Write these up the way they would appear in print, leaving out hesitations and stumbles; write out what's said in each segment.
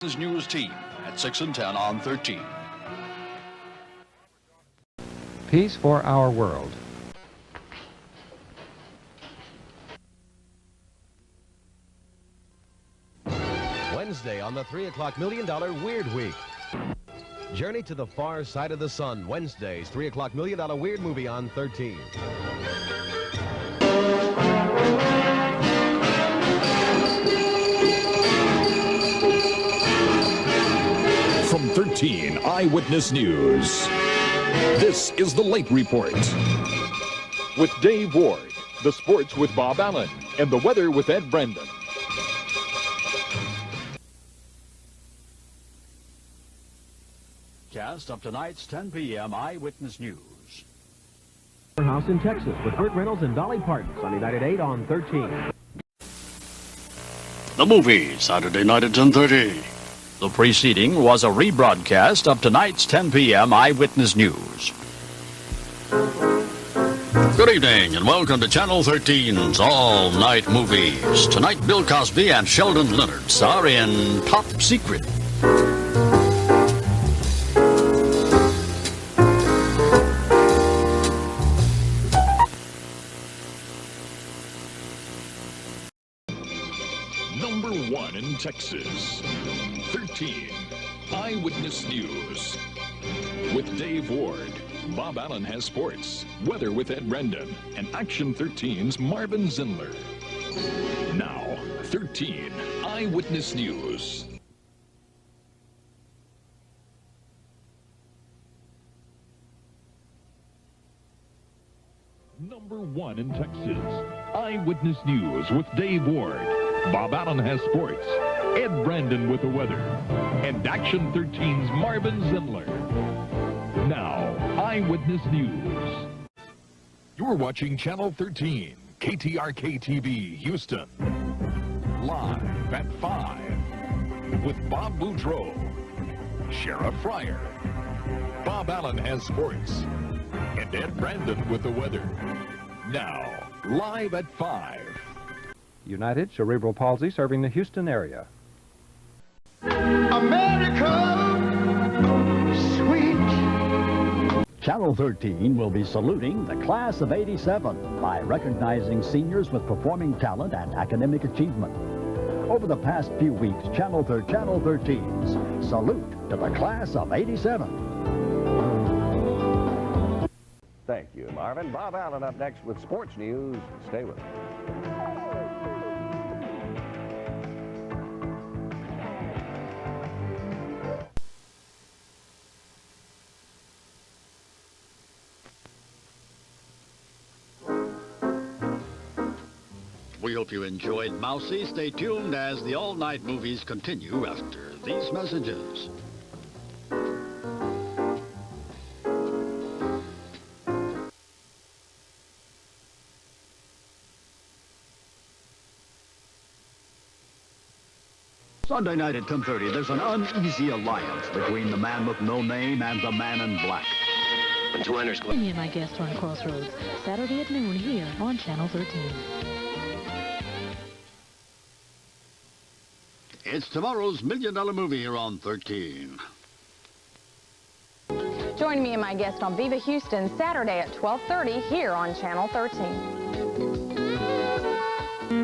News team at 6 and 10 on 13. Peace for our world. Wednesday on the 3 o'clock $1 million Weird Week. Journey to the far side of the sun. Wednesday's 3 o'clock $1 million Weird Movie on 13. From 13 Eyewitness News, this is the Late Report. With Dave Ward, the sports with Bob Allen, and the weather with Ed Brendan. Cast up tonight's 10 p.m. Eyewitness News. House in Texas with Burt Reynolds and Dolly Parton. Sunday night at 8 on 13. The movie, Saturday night at 10:30. The preceding was a rebroadcast of tonight's 10 p.m. Eyewitness News. Good evening and welcome to Channel 13's All Night Movies. Tonight, Bill Cosby and Sheldon Leonard star in Top Secret. Number 1 in Texas. 13 Eyewitness News. With Dave Ward, Bob Allen has sports, weather with Ed Brendan, and Action 13's Marvin Zindler. Now, 13 Eyewitness News. Number 1 in Texas. Eyewitness News with Dave Ward. Bob Allen has sports, Ed Brandon with the weather, and Action 13's Marvin Zindler. Now, Eyewitness News. You're watching Channel 13, KTRK TV, Houston. Live at 5 with Bob Boudreau, Sheriff Fryer. Bob Allen has sports, and Ed Brandon with the weather. Now, live at 5. United Cerebral Palsy serving the Houston area. America, sweet. Channel 13 will be saluting the class of '87 by recognizing seniors with performing talent and academic achievement. Over the past few weeks, Channel 13's salute to the class of '87. Thank you, Marvin. Bob Allen up next with sports news. Stay with us. We hope you enjoyed Mousy. Stay tuned as the all-night movies continue after these messages. Sunday night at 10:30, there's an uneasy alliance between the man with no name and the man in black. Me and my guest on Crossroads, Saturday at noon here on Channel 13. It's tomorrow's $1 million movie here on 13. Join me and my guest on Viva Houston Saturday at 12:30 here on Channel 13.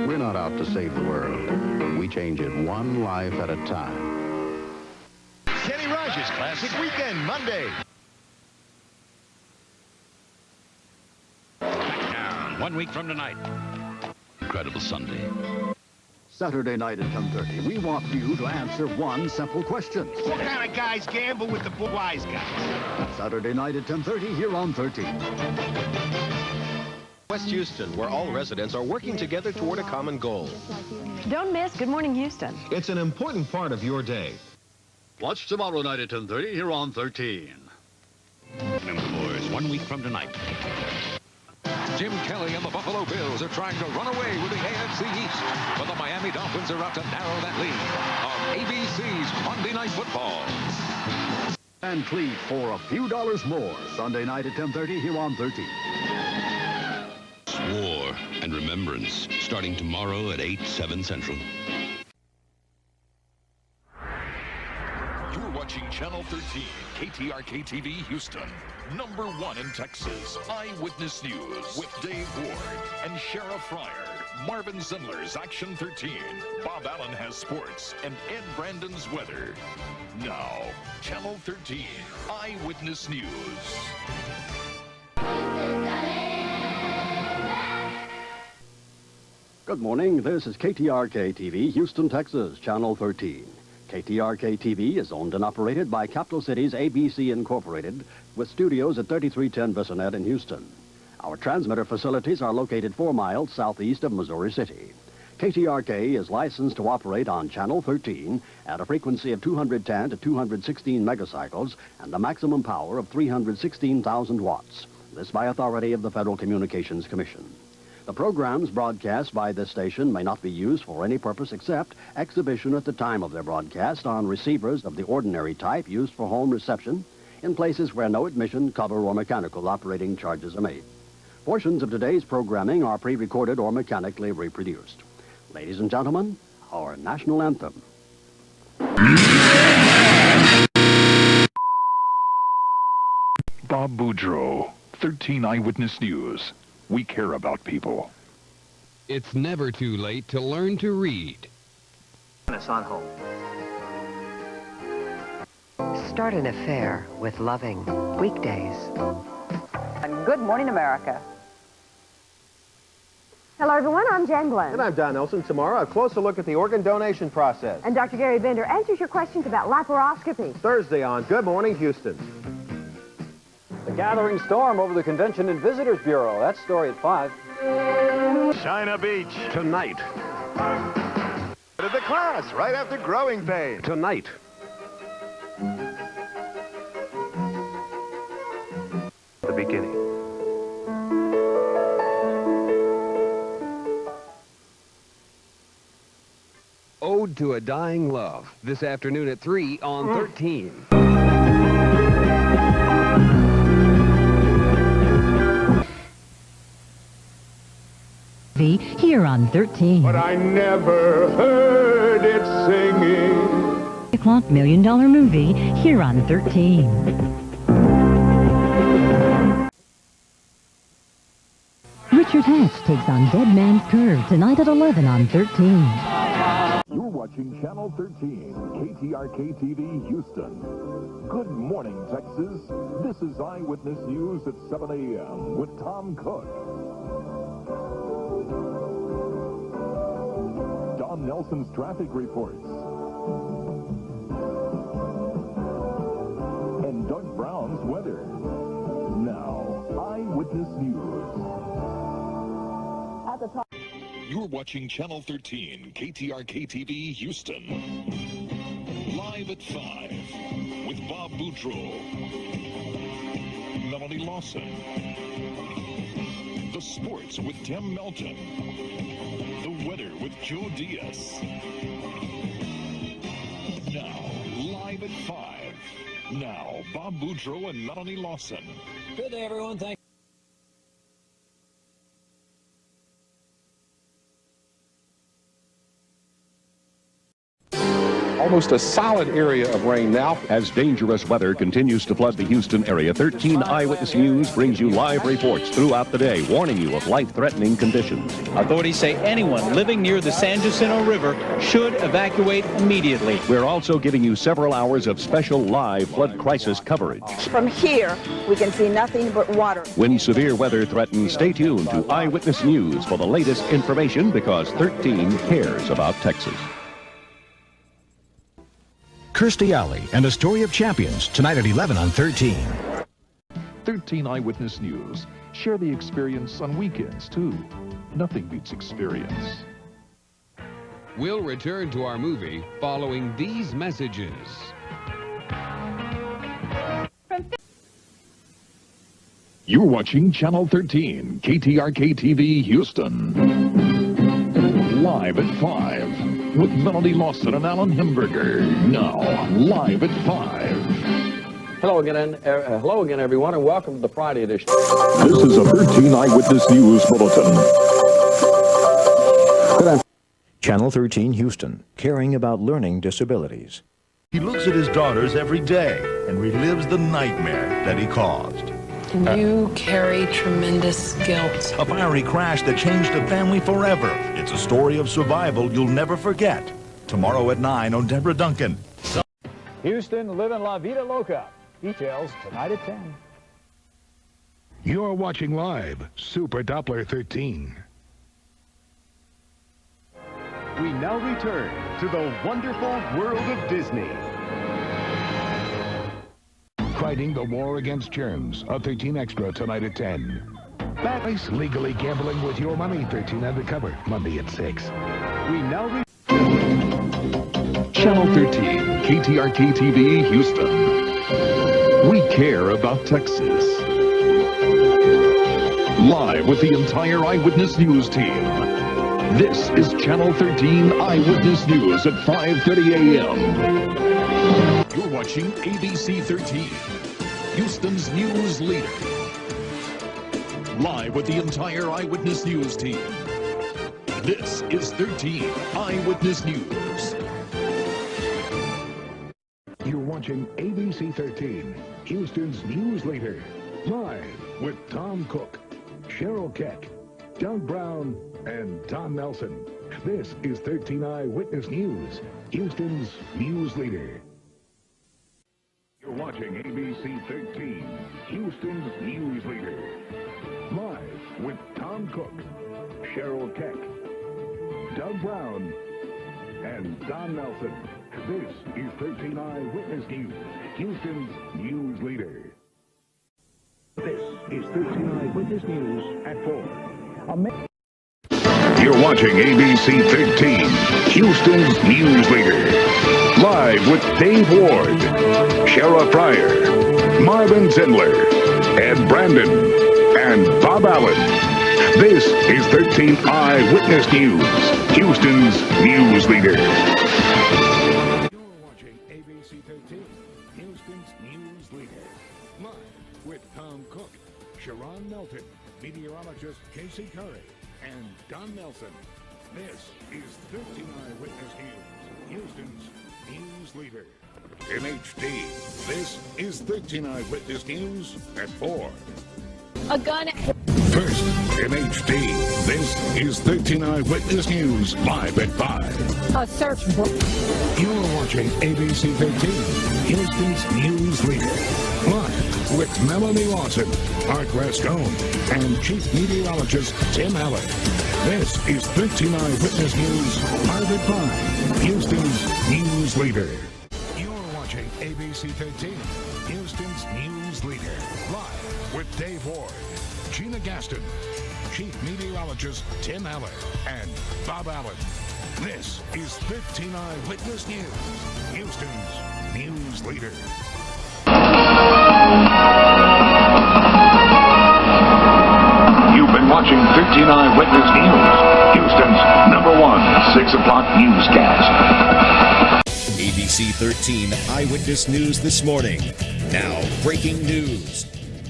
We're not out to save the world. We change it one life at a time. Kenny Rogers Classic Weekend, Monday. Down 1 week from tonight. Incredible Sunday. Saturday night at 10:30, we want you to answer one simple question. What kind of guys gamble with the wise guys? Saturday night at 10:30 here on 13. West Houston, where all residents are working together toward a common goal. Don't miss Good Morning Houston. It's an important part of your day. Watch tomorrow night at 10:30 here on 13. Boys, 1 week from tonight. Jim Kelly and the Buffalo Bills are trying to run away with the AFC East, but the Miami Dolphins are out to narrow that lead on ABC's Monday Night Football. And please, for a few dollars more, Sunday night at 10:30 here on 13. War and Remembrance, starting tomorrow at 8/7 Central. Channel 13, KTRK TV Houston. Number 1 in Texas. Eyewitness News with Dave Ward and Sheriff Fryer. Marvin Zindler's Action 13. Bob Allen has sports and Ed Brandon's weather. Now, Channel 13, Eyewitness News. Good morning. This is KTRK TV, Houston, Texas, Channel 13. KTRK TV is owned and operated by Capital Cities ABC Incorporated, with studios at 3310 Bissonnet in Houston. Our transmitter facilities are located 4 miles southeast of Missouri City. KTRK is licensed to operate on Channel 13 at a frequency of 210 to 216 megacycles and a maximum power of 316,000 watts. This by authority of the Federal Communications Commission. The programs broadcast by this station may not be used for any purpose except exhibition at the time of their broadcast on receivers of the ordinary type used for home reception in places where no admission, cover, or mechanical operating charges are made. Portions of today's programming are pre-recorded or mechanically reproduced. Ladies and gentlemen, our national anthem. Bob Boudreau, 13 Eyewitness News. We care about people. It's never too late to learn to read. It's on hold. Start an affair with loving. Weekdays. And Good Morning America. Hello, everyone. I'm Jan Glenn. And I'm Don Nelson. Tomorrow, a closer look at the organ donation process. And Dr. Gary Bender answers your questions about laparoscopy. Thursday on Good Morning Houston. The gathering storm over the Convention and Visitors Bureau. That's story at 5. China Beach. Tonight. To the class right after growing pains. Tonight. The beginning. Ode to a Dying Love. This afternoon at 3 on 13. Here on 13. But I never heard it singing. $1 million movie here on 13. Richard Hatch takes on Dead Man's Curve tonight at 11 on 13. You're watching Channel 13, KTRK TV Houston. Good morning, Texas. This is Eyewitness News at 7 a.m. with Tom Cook. Don Nelson's traffic reports. And Doug Brown's weather. Now, Eyewitness News. At the top. You're watching Channel 13, KTRK TV Houston. Live at 5 with Bob Boudreau, Melanie Lawson. The sports with Tim Melton. The weather with Joe Diaz. Now, live at 5. Now, Bob Boudreau and Melanie Lawson. Good day, everyone. Thank you. Almost a solid area of rain now. As dangerous weather continues to flood the Houston area, 13 Eyewitness News brings you live reports throughout the day, warning you of life-threatening conditions. Authorities say anyone living near the San Jacinto River should evacuate immediately. We're also giving you several hours of special live flood crisis coverage. From here, we can see nothing but water. When severe weather threatens, stay tuned to Eyewitness News for the latest information, because 13 cares about Texas. Kirstie Alley and a story of champions tonight at 11 on 13. 13 Eyewitness News. Share the experience on weekends, too. Nothing beats experience. We'll return to our movie following these messages. You're watching Channel 13, KTRK TV Houston. Live at 5 with Melanie Lawson and Alan Himberger. Now, live at 5. Hello again, everyone, and welcome to the Friday edition. This is a 13 Eyewitness News Bulletin. Channel 13 Houston, caring about learning disabilities. He looks at his daughters every day and relives the nightmare that he caused. You carry tremendous guilt. A fiery crash that changed a family forever. It's a story of survival you'll never forget. Tomorrow at 9 on Deborah Duncan. Houston, living La Vida Loca. Details tonight at 10. You're watching live Super Doppler 13. We now return to the wonderful world of Disney. Fighting the war against germs. A 13 Extra tonight at 10. Face legally gambling with your money. 13 Undercover. Monday at 6. We now Channel 13, KTRK TV, Houston. We care about Texas. Live with the entire Eyewitness News team. This is Channel 13 Eyewitness News at 5:30 a.m. You're watching ABC 13, Houston's news leader. Live with the entire Eyewitness News team. This is 13 Eyewitness News. You're watching ABC 13, Houston's news leader. Live with Tom Cook, Cheryl Keck, Doug Brown, and Don Nelson. This is 13 Eyewitness News, Houston's news leader. You're watching ABC 13, Houston's news leader. Live with Tom Cook, Cheryl Keck, Doug Brown, and Don Nelson. This is 13 Eyewitness News, Houston's news leader. This is 13 Eyewitness News at 4. You're watching ABC 13, Houston's news leader. Live with Dave Ward, Shara Pryor, Marvin Zindler, Ed Brandon, and Bob Allen. This is 13 Eyewitness News, Houston's news leader. You're watching ABC 13, Houston's news leader. Live with Tom Cook, Sharon Melton, meteorologist Casey Curry, and Don Nelson. This is 13 Eyewitness News, Houston's news leader. In HD, this is 13 Eyewitness News at 4. A gun. First, in HD, this is 13 Eyewitness News, live at 5. A search. You're watching ABC 13, Houston's news leader. Live with Melanie Lawson, Art Rascone, and Chief Meteorologist Tim Allen. This is 13 Eyewitness News, live at 5, Houston's news leader. You're watching ABC 13, Houston's news leader. Live with Dave Ward, Gina Gaston, Chief Meteorologist Tim Allen, and Bob Allen. This is 13 Eyewitness News, Houston's news leader. You've been watching 13 Eyewitness News, Houston's #1 6 o'clock newscast. ABC 13 Eyewitness News this morning. Now, breaking news.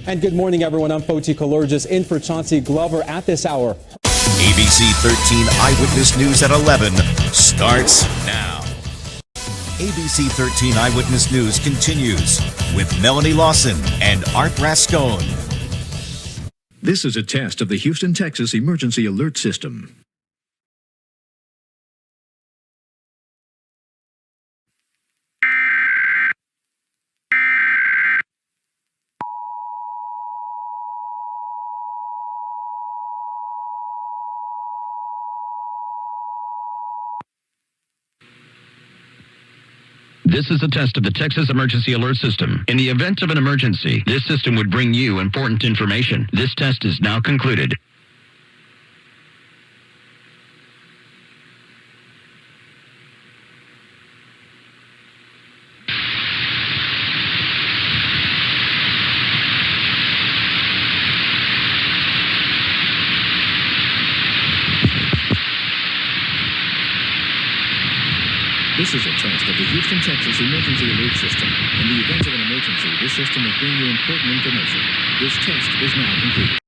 And good morning, everyone. I'm Foti Kalurgis in for Chauncey Glover at this hour. ABC 13 Eyewitness News at 11 starts now. ABC 13 Eyewitness News continues with Melanie Lawson and Art Rascone. This is a test of the Houston, Texas Emergency Alert System. This is a test of the Texas Emergency Alert System. In the event of an emergency, this system would bring you important information. This test is now concluded. This is a test of the Houston, Texas Emergency Alert System. In the event of an emergency, this system will bring you important information. This test is now concluded.